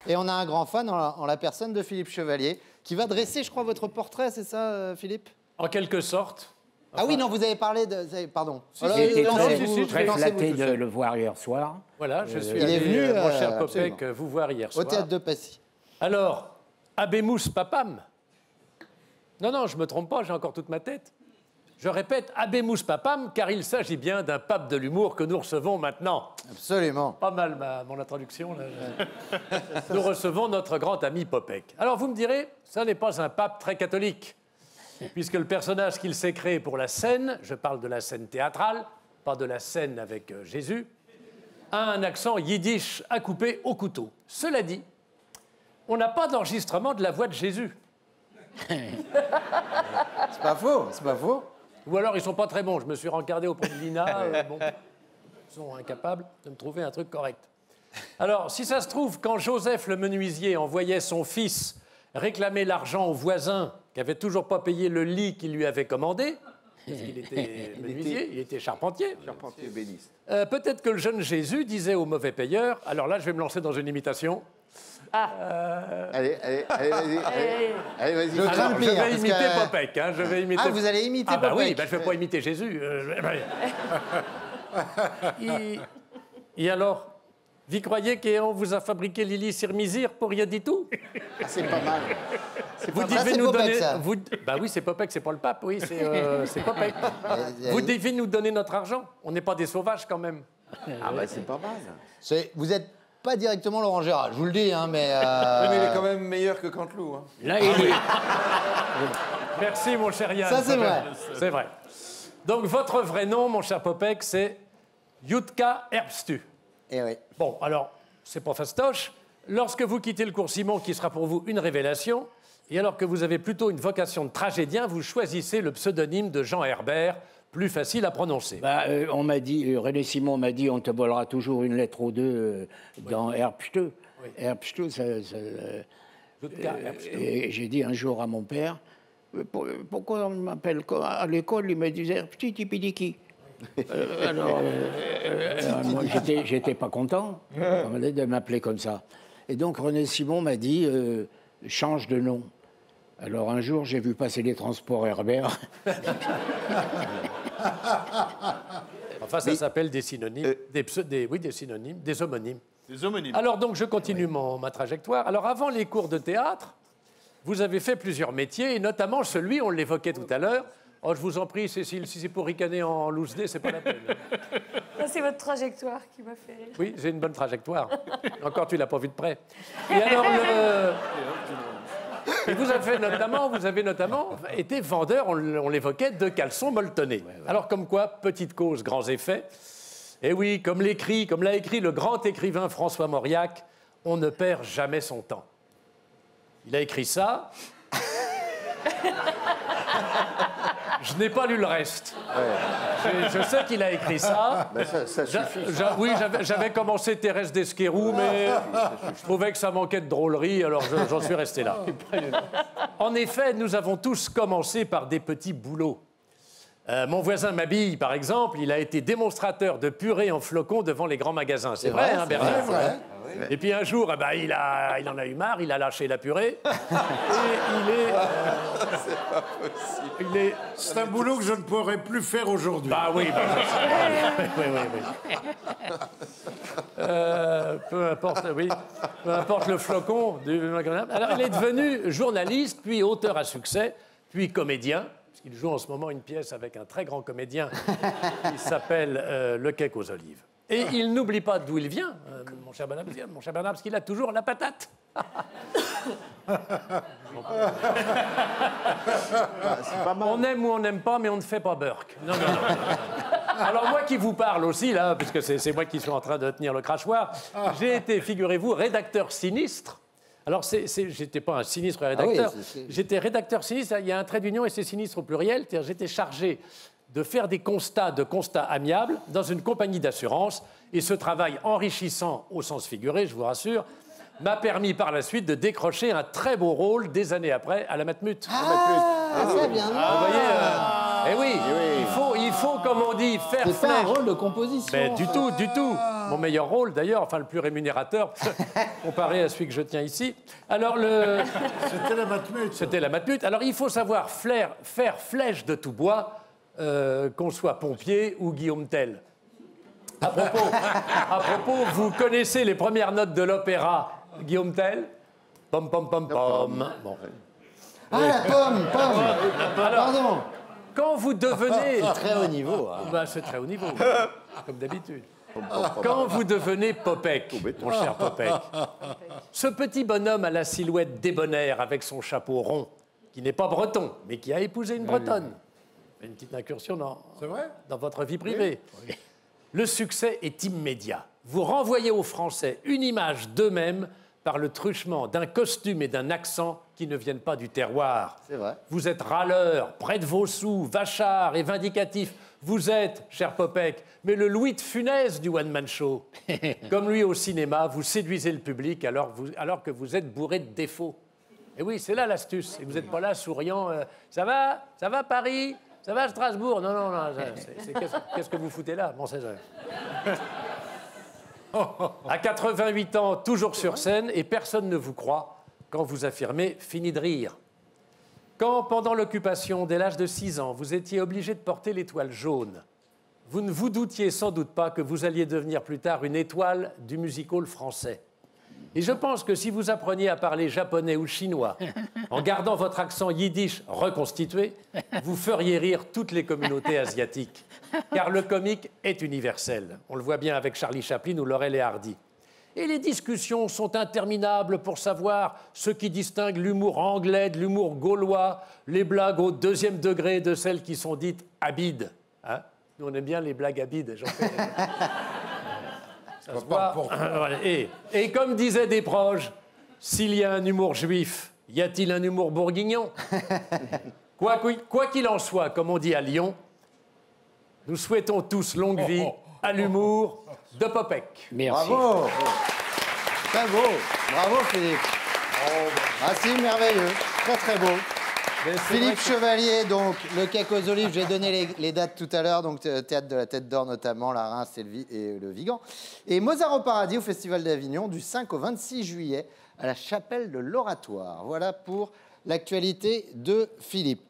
Et on a un grand fan en la personne de Philippe Chevalier, qui va dresser, je crois, votre portrait, c'est ça, Philippe? En quelque sorte. Enfin... Ah oui, non, vous avez parlé de... Pardon. J'ai été très flatté de le voir hier soir. Voilà, je suis allé, venu, mon cher Popek, vous voir hier soir. Au théâtre de Passy. Alors, Abemus Papam. Non, je me trompe pas, j'ai encore toute ma tête. Je répète, Abemus Papam, car il s'agit bien d'un pape de l'humour que nous recevons maintenant. Absolument. Pas mal, mon introduction. Là. Nous recevons notre grand ami Popek. Alors, vous me direz, ça n'est pas un pape très catholique, puisque le personnage qu'il s'est créé pour la scène, je parle de la scène théâtrale, pas de la scène avec Jésus, a un accent yiddish à couper au couteau. Cela dit, on n'a pas d'enregistrement de la voix de Jésus. C'est pas faux, c'est pas faux. Ou alors, ils sont pas très bons. Je me suis rencardé auprès de Lina. Bon, ils sont incapables de me trouver un truc correct. Alors, si ça se trouve, quand Joseph le menuisier envoyait son fils réclamer l'argent au voisin qui avait toujours pas payé le lit qu'il lui avait commandé, parce qu'il était menuisier, il était charpentier. Charpentier ébéniste. Peut-être que le jeune Jésus disait au mauvais payeur, alors là, je vais me lancer dans une imitation. Allez, vas-y. Allez, vas-y. Je vais imiter Popek. Hein, je vais imiter... Ah, vous allez imiter Popek. Popek. Oui, ben, je ne vais pas imiter Jésus. Et alors, vous croyez qu'on vous a fabriqué Lili Sirmisir pour rien du tout? C'est pas mal. Vous devez nous donner... Ben oui, c'est Popek, c'est pas le pape, oui, c'est Popek. Vous devez nous donner notre argent. On n'est pas des sauvages quand même. Ah bah c'est pas mal. Vous êtes pas directement Laurent Gérard, je vous le dis, hein, mais... Oui, mais il est quand même meilleur que Canteloup. Hein. Là, il est... Merci, mon cher Yann. Ça, c'est vrai. C'est vrai. Donc, votre vrai nom, mon cher Popek, c'est Yutka Herbstu. Eh oui. Bon, alors, c'est pas fastoche. Lorsque vous quittez le cours Simon, qui sera pour vous une révélation, et alors que vous avez plutôt une vocation de tragédien, vous choisissez le pseudonyme de Jean Herbert, plus facile à prononcer. On m'a dit, René Simon m'a dit, on te volera toujours une lettre ou deux dans Herbstö. Oui. Herbstö, et j'ai dit un jour à mon père, pourquoi on m'appelle à l'école, il me disait Herbstö Tipidiki. Alors, moi, j'étais pas content de m'appeler comme ça. Et donc, René Simon m'a dit, change de nom. Alors, un jour, j'ai vu passer les transports Herbert. Enfin, ça s'appelle des synonymes, des synonymes, des homonymes. Des homonymes. Alors, donc, je continue ma trajectoire. Alors, avant les cours de théâtre, vous avez fait plusieurs métiers, et notamment celui, on l'évoquait tout à l'heure. Oh, je vous en prie, Cécile, si c'est pour ricaner en loose day, c'est pas la peine. C'est votre trajectoire qui m'a fait rire. Oui, j'ai une bonne trajectoire. Encore, tu l'as pas vu de près. Et alors, et vous avez notamment été vendeur, on l'évoquait, de caleçons molletonnés. Ouais. Alors, comme quoi, petite cause, grands effets. Et oui, comme l'a écrit le grand écrivain François Mauriac, on ne perd jamais son temps. Il a écrit ça. Je n'ai pas lu le reste. Ouais. Je sais qu'il a écrit ça. Ben ça suffit. Oui, j'avais commencé Thérèse d'Esquerroux, mais je trouvais que ça manquait de drôlerie, alors j'en suis resté là. En effet, nous avons tous commencé par des petits boulots. Mon voisin Mabille, par exemple, il a été démonstrateur de purée en flocons devant les grands magasins. C'est vrai, hein, Bernard? C'est vrai. Et puis un jour, il en a eu marre, il a lâché la purée. Et c'est pas possible. C'est un boulot que je ne pourrais plus faire aujourd'hui. Bah oui, oui. Peu importe le flocon du McDonald's. Alors, il est devenu journaliste, puis auteur à succès, puis comédien. Parce qu'il joue en ce moment une pièce avec un très grand comédien qui s'appelle Le Cake aux olives. Et il n'oublie pas d'où il vient, mon cher Bernard, parce qu'il a toujours la patate. On aime ou on n'aime pas, mais on ne fait pas Burke. Non. Alors moi qui vous parle aussi, là, puisque c'est moi qui suis en train de tenir le crachoir, j'ai été, figurez-vous, rédacteur sinistre. Alors, j'étais pas un sinistre rédacteur, j'étais rédacteur sinistre, il y a un trait d'union et c'est sinistre au pluriel, c'est-à-dire j'étais chargé de faire des constats amiables dans une compagnie d'assurance. Et ce travail enrichissant, au sens figuré, je vous rassure, m'a permis par la suite de décrocher un très beau rôle des années après à la Matmut. Ça bien. Vous voyez, Eh oui, il faut, comme on dit, faire C'est pas un flèche. rôle de composition. Mais du tout, du tout. Mon meilleur rôle, d'ailleurs, enfin le plus rémunérateur, comparé à celui que je tiens ici. Alors, C'était la matmute. c'était la matmute. Alors, il faut savoir faire flèche de tout bois, qu'on soit pompier ou Guillaume Tell. À propos, vous connaissez les premières notes de l'opéra Guillaume Tell? Pom, pom, pom, pom. Bon. Ah, la pomme. Pardon. Quand vous devenez... Très haut niveau. Hein. Bah, c'est très haut niveau, comme d'habitude. Quand vous devenez Popek, mon cher Popek, ce petit bonhomme à la silhouette débonnaire avec son chapeau rond, qui n'est pas breton, mais qui a épousé une bretonne. Une petite incursion dans votre vie privée. Oui. Le succès est immédiat. Vous renvoyez aux Français une image d'eux-mêmes par le truchement d'un costume et d'un accent qui ne viennent pas du terroir. C'est vrai. Vous êtes râleur, près de vos sous, vachard et vindicatif. Vous êtes, cher Popek, mais le Louis de Funès du one-man show. Comme lui au cinéma, vous séduisez le public alors que vous êtes bourré de défauts. Et oui, c'est là l'astuce. Et vous n'êtes pas là souriant. Ça va Paris? Ça va Strasbourg? Non. Qu'est-ce que vous foutez là? Bon, c'est ça. À 88 ans, toujours sur scène, et personne ne vous croit quand vous affirmez « fini de rire ». Quand, pendant l'occupation, dès l'âge de 6 ans, vous étiez obligé de porter l'étoile jaune, vous ne vous doutiez sans doute pas que vous alliez devenir plus tard une étoile du music-hall français. Et je pense que si vous appreniez à parler japonais ou chinois, en gardant votre accent yiddish reconstitué, vous feriez rire toutes les communautés asiatiques. Car le comique est universel. On le voit bien avec Charlie Chaplin ou Laurel et Hardy. Et les discussions sont interminables pour savoir ce qui distingue l'humour anglais de l'humour gaulois, les blagues au 2e degré de celles qui sont dites habides. Hein? Nous, on aime bien les blagues habides. J'en fais... Ça se voit. Et comme disaient des proches, s'il y a un humour juif, y a-t-il un humour bourguignon? Quoi qu'il en soit, comme on dit à Lyon, nous souhaitons tous longue vie à l'humour de Popek. Merci. Bravo. Très beau. Bravo, Philippe. Ah si, merveilleux. Très, très beau. Philippe Chevalier, donc, le Cake aux Olives, j'ai donné les dates tout à l'heure, donc Théâtre de la Tête d'Or notamment, la Reims et le Vigan. Et Mozart au Paradis au Festival d'Avignon du 5 au 26 juillet à la Chapelle de l'Oratoire. Voilà pour l'actualité de Philippe.